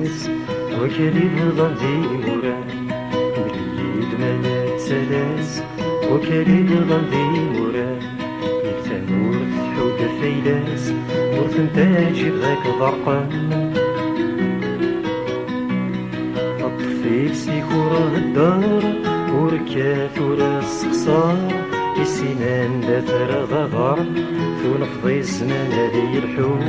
ثلاث وكالي بضل دي مران مليد منات ثلاث وكالي بضل دي مران يكتن ورث حود فيلاس ورث نتاجي بغاك ضرقان الطفيل سيكورة الدار وركات وراس خسار السنان لا ترى ضار ثون فضي الزمان هذي الحوم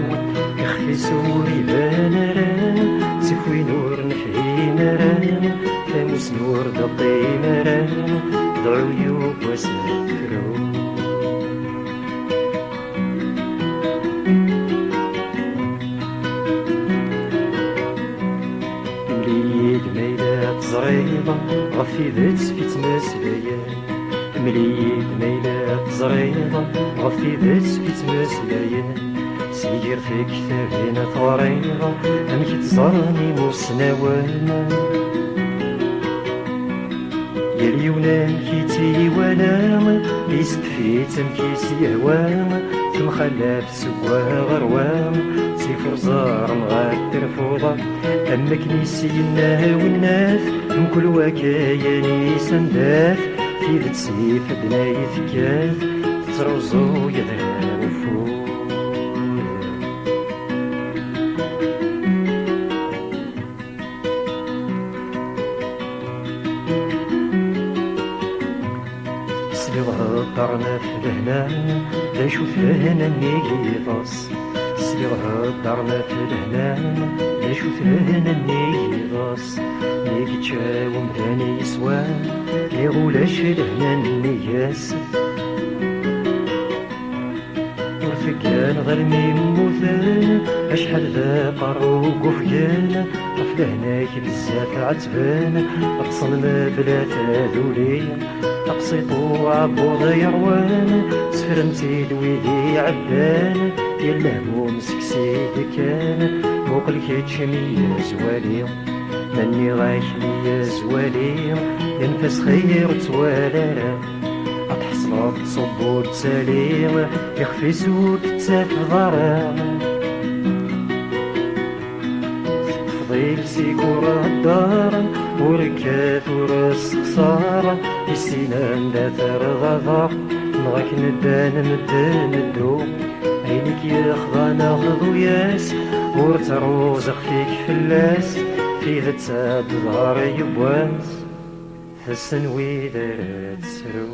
يخفي سوري بان ران سكوي نور نفهي مران فاموس نور دقي مران ضعيوب وسافرو مليد ميلات زريضة غفي ذات سفيت مسلايان مليد ميلات زريضة غفي ذات سفيت مسلايان سير في كتابنا ثوريضة أمك تزرني مسنوان يا اليونان كيتي ونام يستفيت مكيس يهوام ثم خلاف سوا غروام سيفر زار مغاك ترفوضة أما كنيسينا والناف من كل وكاياني سنداف في ذات سيف دناي ثكاف تروزو يذهب وفور سليغها الدارنا في الهنا لا شوف لهنا النيغيضاس سليغها الدارنا في الهنا لا شوف لهنا النيغيضاس نيجي تشاوم ثاني يسوان يغولاش لهنا النياس ورفكان غرمي موثان أشحال ذا قروق وفيان طف لهناك بزاف عتبان أتصنم بلا تاذولي أقسطو عبوض يروان سفرمتي دويدي عبان يلا هموم سكسي كان موقل كيتشمي زوالي مني غايش ليا زوالي ينفس خير توالارا أتحصل تصبو تسالي يخفي سوك تساف ضرا فضيل سيكورة الدار وركات وراس خسارة السنان لا ترغض نغاك ندان مدان الدو عينيك ياخذ ناخذ وياس ورتروز خفيك فلاس في ذات ساد ظهر يبواس حسن ويدار تسرو